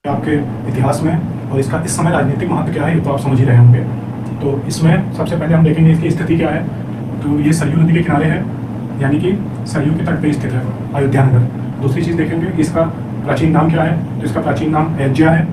आपके इतिहास में और इसका इस समय राजनीतिक महत्व क्या है ये तो आप समझ ही रहे होंगे। तो इसमें सबसे पहले हम देखेंगे इसकी स्थिति क्या है। तो ये सरयू नदी के किनारे है, यानी कि सरयू के तट पे स्थित है अयोध्या नगर। दूसरी चीज़ देखेंगे इसका प्राचीन नाम क्या है। तो इसका प्राचीन नाम अयोध्या है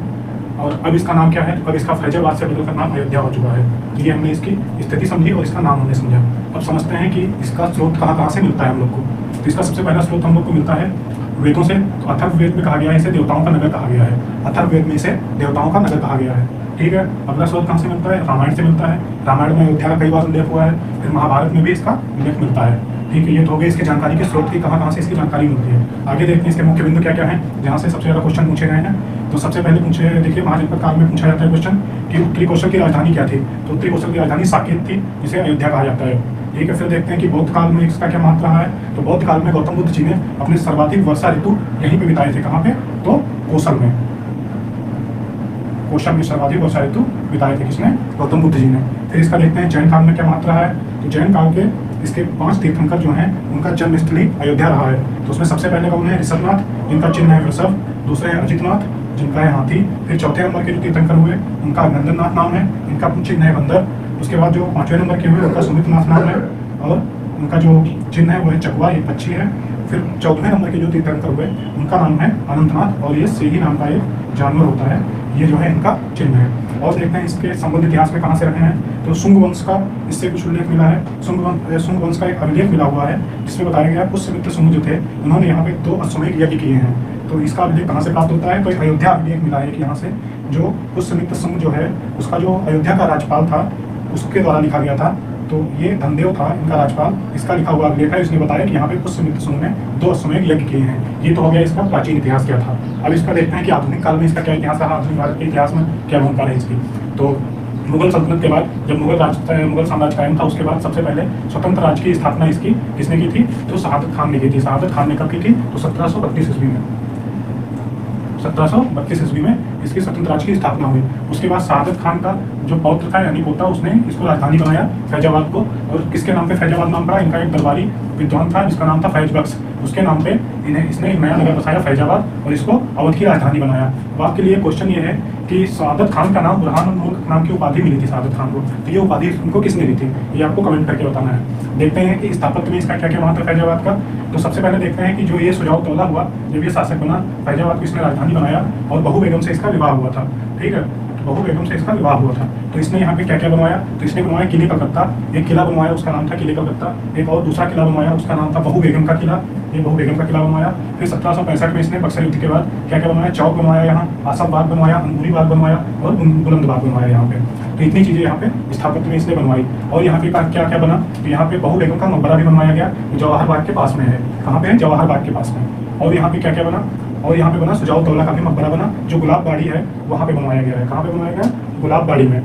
और अब इसका नाम क्या है, तो अब इसका फैजाबाद से बदलकर नाम अयोध्या हो चुका है। तो ये हमने इसकी स्थिति समझी और इसका नाम हमने समझा। अब समझते हैं कि इसका स्रोत कहाँ से मिलता है हम लोग को। तो इसका सबसे पहला स्रोत हम लोग को मिलता है वेदों से। तो अथर्ववेद में कहा गया है इसे देवताओं का नगर कहा गया है। अथर्ववेद में इसे देवताओं का नगर कहा गया है। ठीक है, अगला स्रोत कहाँ से मिलता है, रामायण से मिलता है। रामायण में अयोध्या का कई बार उल्लेख हुआ है, फिर महाभारत में भी इसका उल्लेख मिलता है। ठीक है, ये तो हो गई इसकी जानकारी के स्रोत की, कहाँ से इसकी जानकारी मिलती है। आगे देखते हैं इसके मुख्य बिंदु क्या क्या है जहाँ से सबसे ज़्यादा क्वेश्चन पूछे गए हैं। तो सबसे पहले पूछे देखिए महाजनपद काल में पूछा जाता है क्वेश्चन कि उत्तरी कौशल की राजधानी क्या थी। तो उत्तरी कौशल की राजधानी साकेत थी, जिसे अयोध्या कहा जाता है। ठीक है, फिर देखते हैं कि बौद्ध काल में इसका क्या महत्व रहा है। तो बौद्ध काल में गौतम बुद्ध जी ने अपने सर्वाधिक वर्षा ऋतु यहीं पे बिताए थे। कहाँ पे, तो कौशल में। कौशल में सर्वाधिक वर्षा ऋतु बिताए थे किसने, गौतम बुद्ध जी ने। फिर इसका देखते हैं जैन काल में क्या महत्व रहा है। तो जैन काल के इसके 5 तीर्थंकर जो हैं उनका जन्मस्थली अयोध्या रहा है। तो उसमें सबसे पहले कौन है, ऋषभनाथ, जिनका चिन्ह है वृषभ। दूसरे है अजितनाथ, जिनका है हाथी। फिर चौथे नंबर के जो तीर्थंकर हुए उनका नंदननाथ नाम है, इनका चिन्ह है बंदर। उसके बाद जो 5वें नंबर के हुए उनका सुमितनाथ नाम है और उनका जो चिन्ह है वो है चकवा, ये पक्षी है। फिर 14वें नंबर के जो तीर्थंकर हुए उनका नाम है अनंतनाथ और ये सेही नाम का एक जानवर होता है। ये जो है इनका चिन्ह है। और देखते हैं इसके संबंध इतिहास में कहाँ से रहे हैं। तो शुंग वंश का इससे कुछ उल्लेख मिला है। शुंग वंश का एक अभिलेख मिला हुआ है जिसमें बताया गया पुष्यमित्र शुंग जो थे उन्होंने यहाँ पे 2 अश्वमेध यज्ञ किए हैं। तो इसका अभिलेख कहाँ से प्राप्त होता है, तो अयोध्या अभिलेख मिला है कि यहाँ से जो पुष्यमित्र शुंग जो है उसका जो अयोध्या का राज्यपाल था उसके द्वारा लिखा गया था। तो ये धनदेव था इनका राज्यपाल, इसका लिखा हुआ अभिलेख है। इसने बताया कि यहाँ पे पुष्यमित्र शुंग ने 2 अश्वमेध यज्ञ किए हैं। ये तो हो गया इसका प्राचीन इतिहास क्या था। अब इसका देखते हैं कि आधुनिक काल में इसका क्या इतिहास रहा, आधुनिक भारत के इतिहास में क्या भूमिका रही इसकी। तो मुगल सल्तनत के बाद जब मुगल साम्राज्य कायम था उसके बाद सबसे पहले स्वतंत्र राज्य की स्थापना इसकी किसने की थी, तो शहादत खान ने की थी। शहादत खान ने कब की थी, तो 1732 ईस्वी में। 1732 ईस्वी में इसकी स्वतंत्र राज्य की स्थापना हुई। उसके बाद शहादत खान का जो पौत्र था यानी पोता, उसने इसको राजधानी बनाया फैजाबाद को। और किसके नाम पे फैजाबाद नाम पड़ा, इनका एक दरबारी विद्वान था जिसका नाम था फैज बख्श। उसके नाम पे इसने एक नया नगर बसाया फैजाबाद और इसको अवध की राजधानी बनाया। अब आपके लिए क्वेश्चन ये है कि शहादत खान का नाम बुरहान मुल्क नाम की उपाधि मिली थी शहादत खान को। तो ये उपाधि उनको किसने दी थी, ये आपको कमेंट करके बताना है। देखते हैं कि स्थापत्य में इसका क्या क्या महत्व है फैजाबाद का। तो सबसे पहले देखते हैं कि जो ये सुजाव तौला हुआ जब ये शासक बना, फैजाबाद को इसने राजधानी बनाया और बहु बेगम से इसका विवाह हुआ था। ठीक है, बहु बेगम से इसका विवाह हुआ था। तो इसने यहाँ पे क्या क्या बनवाया, तो इसने बनवाया किले कलकत्ता। एक किला बनवाया उसका नाम था किले कलकत्ता। एक और दूसरा किला बनवाया उसका नाम था बहु बेगम का किला, ये बहु बेगम का किला बनवाया। फिर 1765 में इसने बक्सर युद्ध के बाद क्या क्या बनवाया, चौक बनवाया, यहाँ आसम बाग बनवाया, अंगूरी बाग बनवाया और बुलंद बाग बनवाया यहाँ पे। तो इतनी चीज़ें यहाँ पे स्थापत्य में इसने बनवाई। और यहाँ पे क्या क्या बना, तो यहाँ पे बहु बेगम का मकबरा भी बनवाया गया, जवाहर बाग के पास में है। कहाँ पे है, जवाहर बाग के पास में। और यहाँ पे क्या क्या बना, और यहाँ पे बना सुजाव तौला का भी मकबरा बना, जो गुलाब बाड़ी है वहाँ पे बनवाया गया है। कहाँ पे बनाया गया, गुलाब बाड़ी में।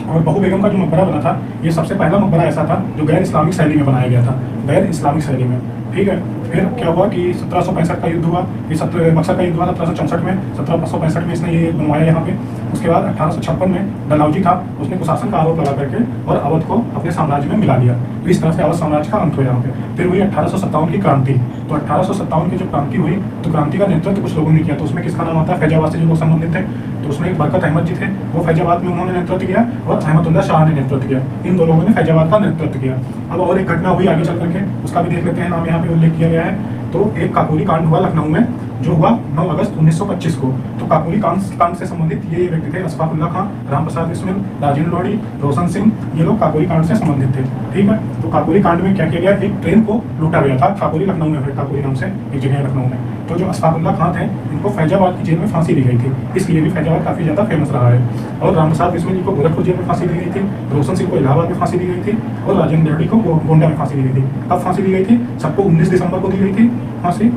और बहु बेगम का जो मकबरा बना था ये सबसे पहला मकबरा ऐसा था जो गैर इस्लामिक शैली में बनाया गया था, गैर इस्लामिक शैली में। ठीक है, फिर क्या हुआ कि 1765 का युद्ध हुआ, ये बक्सर का युद्ध हुआ 1764 में। 1765 में इसने ये बनवाया यहाँ पे। उसके बाद 1856 में डलहौजी था, उसने कुशासन का आरोप लगा करके और अवध को अपने साम्राज्य में मिला लिया। तो इस तरह से अवध साम्राज्य का अंत हुआ यहाँ पे। फिर हुई 1857 की क्रांति। तो 1857 की जो क्रांति हुई तो क्रांति का नेतृत्व कुछ लोगों ने किया। तो उसमें किसका नाम आता है, फैजाबाद से जो लोग संबंधित थे। तो उसमें एक बरकत अहमद जी थे, वो फैजाबाद में उन्होंने नेतृत्व किया और अहमदुल्ला शाह ने नेतृत्व किया। इन 2 लोगों ने फैजाबाद का नेतृत्व किया। अब और एक घटना हुई आगे चल करके, उसका भी देख लेते हैं, नाम यहाँ पे उल्लेख किया गया है। तो एक काकोरी कांड हुआ लखनऊ में, जो हुआ 9 अगस्त 1925 को। तो काकोरी कांड से संबंधित ये व्यक्ति थे अशफाकुल्ला खान, राम प्रसाद बिस्मिल, राजेंद्र लोधी, रोशन सिंह, ये लोग काकोरी कांड से संबंधित थे। ठीक है, तो काकोरी कांड में क्या किया गया, एक ट्रेन को लूटा गया था काकोरी, लखनऊ में, काकोरी नाम से एक जगह है लखनऊ में। तो जो अशफाकुल्ला खान थे इनको फैजाबाद की जेल में फांसी दी गई थी, इसलिए भी फैजाबाद काफ़ी ज़्यादा फेमस रहा है। और राम प्रसाद बिस्मिल जी को गोरखपुर जेल में फांसी दी गई थी, रोशन सिंह को इलाहाबाद में फांसी दी गई थी और राजेंद्र लोधी को गोंडा में फांसी दी गई थी। कब फांसी दी गई थी, सबको 19 दिसंबर को दी गई थी फांसी,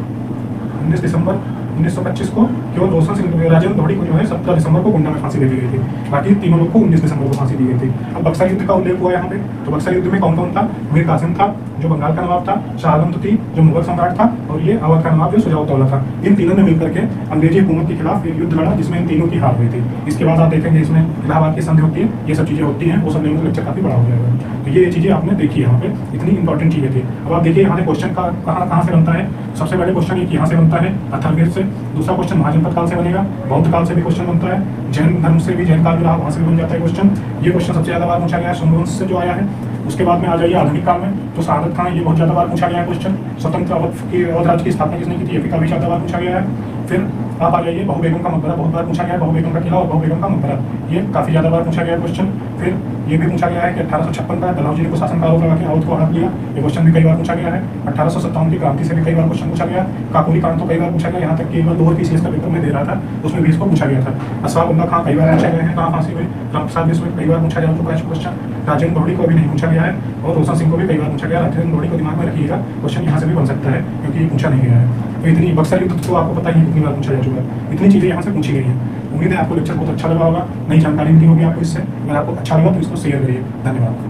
19 दिसंबर 1925 को। केवल रोशन सिंह राजेंद्र लोधी को जो है 17 दिसंबर को गोंडा में फांसी दे दी गई थी। बाकी तीनों लोग को 19 दिसंबर को फांसी दी गई थी। अब बक्सर युद्ध का उल्लेख हुआ यहाँ पे। तो बक्सर युद्ध में कौन कौन था, मीर कासिम था जो बंगाल का नवाब था, शाह आलम थी जो मुगल सम्राट था, और ये अवध का नवाब जो सुजाव तौला था। इन तीनों ने मिलकर के अंग्रेजी हुकूमत के खिलाफ एक युद्ध लड़ा जिसमें इन तीनों की हार हुई थी। इसके बाद आप देखेंगे इसमें इलाहाबाद की संधि होती है, ये सब चीज़ें होती हैं, वो सब लेंगे लेक्चर काफ़ी बड़ा हो जाएगा। तो ये चीज़ें आपने देखी यहाँ पे, इतनी इंपॉर्टेंट चीज़ें थी। अब आप देखिए यहाँ से क्वेश्चन कहाँ से बनता है। सबसे पहले क्वेश्चन एक यहाँ से बनता है अथर्ववेद से। से। दूसरा क्वेश्चन महाजनपद काल से बनेगा, बौद्ध काल से भी क्वेश्चन बनता है, जैन धर्म से भी, जैन काल भी रहा वहाँ से भी बन जाता है क्वेश्चन। ये क्वेश्चन सबसे ज़्यादा बार पूछा गया है सूर्यवंश से जो आया है। उसके बाद में आ जाइए आधुनिक काल में, तो सादत खान, ये बहुत ज़्यादा बार पूछा गया है क्वेश्चन। स्वतंत्र अवध राज्य की स्थापना किसने की थी, ये भी काफी ज़्यादा बार पूछा गया है। फिर आप आ जाइए बहु बेगम का मकबरा, बहुत बार पूछा गया है, बहु बेगम का किला और बहु बेगम का मकबरा, ये काफी ज़्यादा बार पूछा गया है क्वेश्चन। फिर ये भी पूछा गया है कि 1856 का डलहौजी को शासन का आरोप लगा के अवध को हड़प लिया, ये क्वेश्चन भी कई बार पूछा गया है। 1857 की क्रांति से भी कई बार क्वेश्चन पूछा गया। काकोरी कांड तो कई बार पूछा गया, यहाँ तक कि एक बार लोअर पीसीएस का पेपर में दे रहा था, उसमें भी इसको पूछा गया था। अश्वाकुंडा खां कई बार पूछे गए हैं, कहाँ फांसी हुई, रामप्रसाद बिस्मिल कई बार पूछा जा चुका है क्वेश्चन। राजेंद्र गौड़ी को अभी नहीं पूछा गया है, और रोशन सिंह को भी कई बार पूछा गया। राजेंद्र गौड़ी को दिमाग में रखिएगा, क्वेश्चन यहाँ से भी बन सकता है क्योंकि ये पूछा नहीं गया है। तो इतनी बक्सर युद्ध तो आपको पता ही कितनी बार पूछा जा चुका है, इतनी चीज़ें यहाँ से पूछी गई हैं। उम्मीद है आपको लेक्चर बहुत अच्छा लगा होगा, नई जानकारी मिली होगी आपको इससे। अगर आपको अच्छा लगा तो इसको शेयर करिए। धन्यवाद।